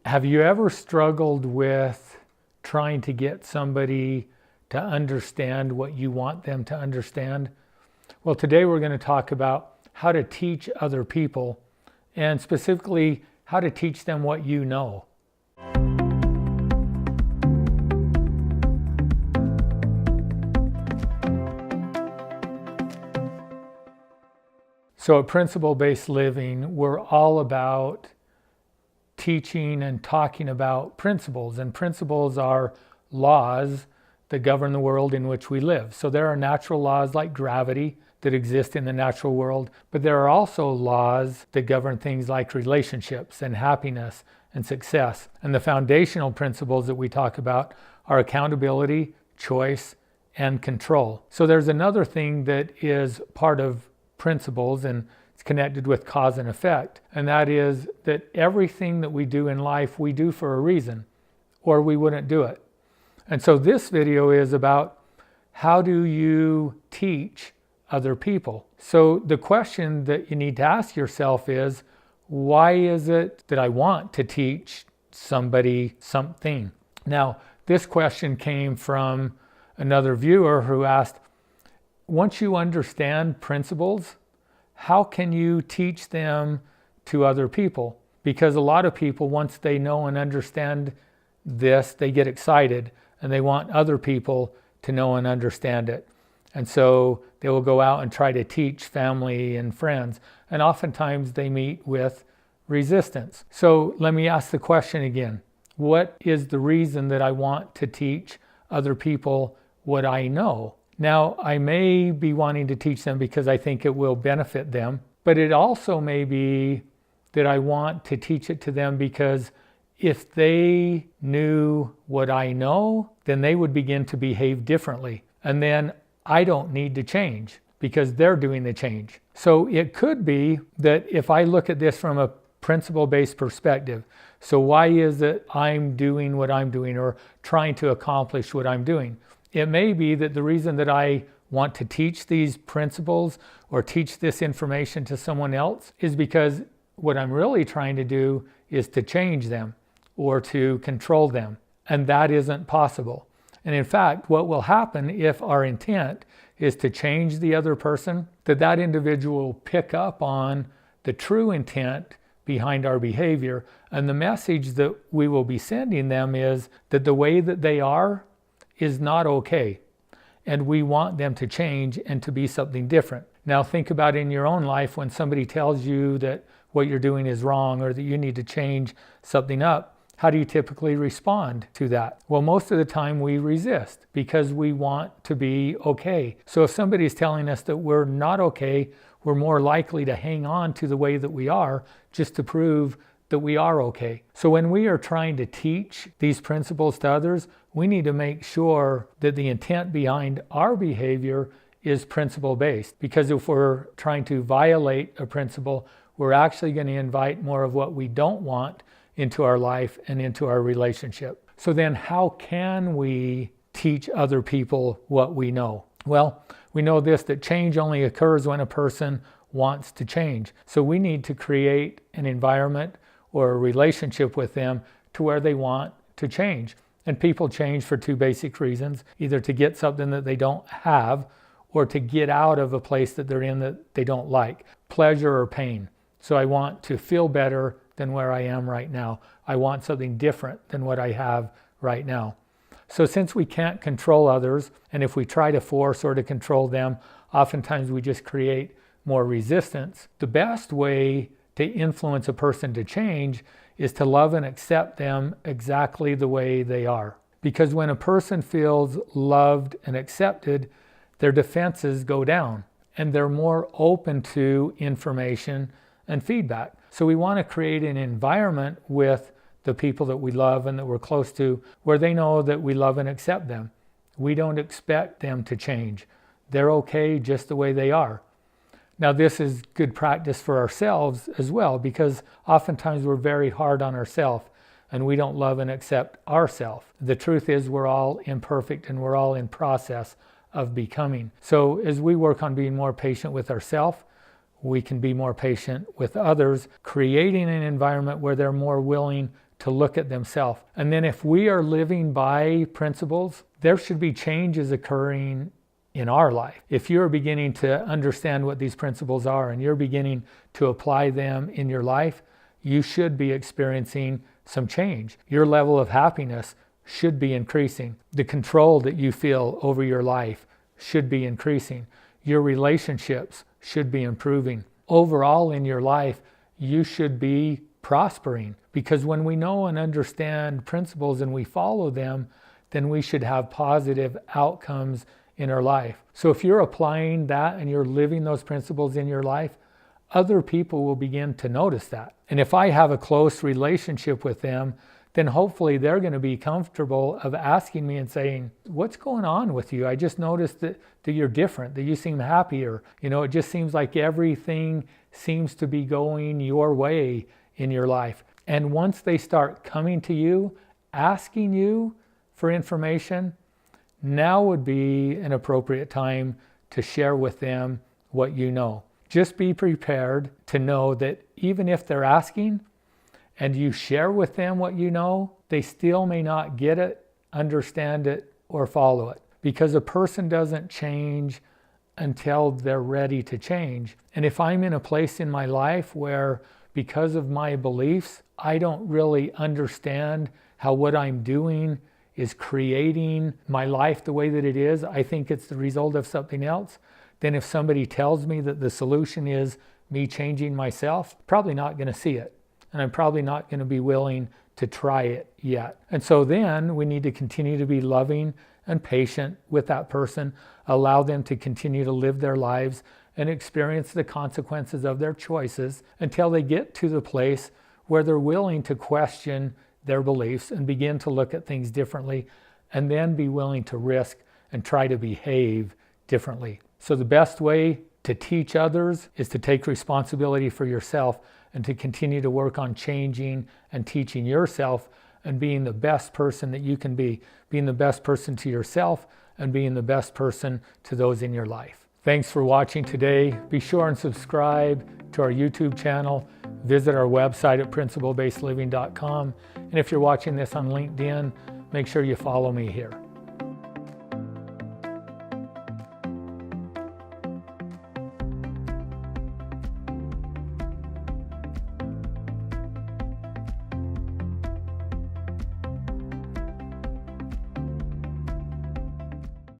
Have you ever struggled with trying to get somebody to understand what you want them to understand? Well, today we're going to talk about how to teach other people, and specifically how to teach them what you know. So at Principle-Based Living, we're all about teaching and talking about principles, and principles are laws that govern the world in which we live. So there are natural laws like gravity that exist in the natural world, but there are also laws that govern things like relationships and happiness and success. And the foundational principles that we talk about are accountability, choice, and control. So there's another thing that is part of principles, and it's connected with cause and effect, and that is that everything that we do in life we do for a reason, or we wouldn't do it. And so this video is about how do you teach other people. So the question that you need to ask yourself is, why is it that I want to teach somebody something? Now, this question came from another viewer who asked, once you understand principles, how can you teach them to other people? Because a lot of people, once they know and understand this, they get excited and they want other people to know and understand it. And so they will go out and try to teach family and friends. And oftentimes they meet with resistance. So let me ask the question again. What is the reason that I want to teach other people what I know? Now, I may be wanting to teach them because I think it will benefit them, but it also may be that I want to teach it to them because if they knew what I know, then they would begin to behave differently. And then I don't need to change because they're doing the change. So it could be that if I look at this from a principle-based perspective, so why is it I'm doing what I'm doing or trying to accomplish what I'm doing? It may be that the reason that I want to teach these principles or teach this information to someone else is because what I'm really trying to do is to change them or to control them. And that isn't possible. And in fact, what will happen if our intent is to change the other person, that individual will pick up on the true intent behind our behavior. And the message that we will be sending them is that the way that they are is not okay. And we want them to change and to be something different. Now think about in your own life when somebody tells you that what you're doing is wrong or that you need to change something up. How do you typically respond to that? Well, most of the time we resist because we want to be okay. So if somebody's telling us that we're not okay, we're more likely to hang on to the way that we are just to prove that we are okay. So when we are trying to teach these principles to others, we need to make sure that the intent behind our behavior is principle-based. Because if we're trying to violate a principle, we're actually going to invite more of what we don't want into our life and into our relationship. So then how can we teach other people what we know? Well, we know this, that change only occurs when a person wants to change. So we need to create an environment or a relationship with them to where they want to change. And people change for two basic reasons, either to get something that they don't have or to get out of a place that they're in that they don't like, pleasure or pain. So I want to feel better than where I am right now. I want something different than what I have right now. So since we can't control others, and if we try to force or to control them, oftentimes we just create more resistance. The best way to influence a person to change is to love and accept them exactly the way they are. Because when a person feels loved and accepted, their defenses go down and they're more open to information and feedback. So we want to create an environment with the people that we love and that we're close to where they know that we love and accept them. We don't expect them to change. They're okay just the way they are. Now this is good practice for ourselves as well, because oftentimes we're very hard on ourselves and we don't love and accept ourselves. The truth is we're all imperfect and we're all in process of becoming. So as we work on being more patient with ourselves, we can be more patient with others, creating an environment where they're more willing to look at themselves. And then if we are living by principles, there should be changes occurring in our life. If you're beginning to understand what these principles are and you're beginning to apply them in your life, you should be experiencing some change. Your level of happiness should be increasing. The control that you feel over your life should be increasing. Your relationships should be improving. Overall in your life, you should be prospering, because when we know and understand principles and we follow them, then we should have positive outcomes in our life. So if you're applying that and you're living those principles in your life, other people will begin to notice that. And if I have a close relationship with them, then hopefully they're going to be comfortable of asking me and saying, what's going on with you? I just noticed that you're different, that you seem happier. It just seems like everything seems to be going your way in your life. And once they start coming to you, asking you for information, now would be an appropriate time to share with them what you know. Just be prepared to know that even if they're asking and you share with them what you know, they still may not get it, understand it, or follow it. Because a person doesn't change until they're ready to change. And if I'm in a place in my life where, because of my beliefs, I don't really understand how what I'm doing is creating my life the way that it is, I think it's the result of something else, then if somebody tells me that the solution is me changing myself, probably not going to see it. And I'm probably not going to be willing to try it yet. And so then we need to continue to be loving and patient with that person, allow them to continue to live their lives and experience the consequences of their choices until they get to the place where they're willing to question their beliefs and begin to look at things differently, and then be willing to risk and try to behave differently. So the best way to teach others is to take responsibility for yourself and to continue to work on changing and teaching yourself and being the best person that you can be, being the best person to yourself and being the best person to those in your life. Thanks for watching today. Be sure and subscribe to our YouTube channel. Visit our website at principlebasedliving.com. And if you're watching this on LinkedIn, make sure you follow me here.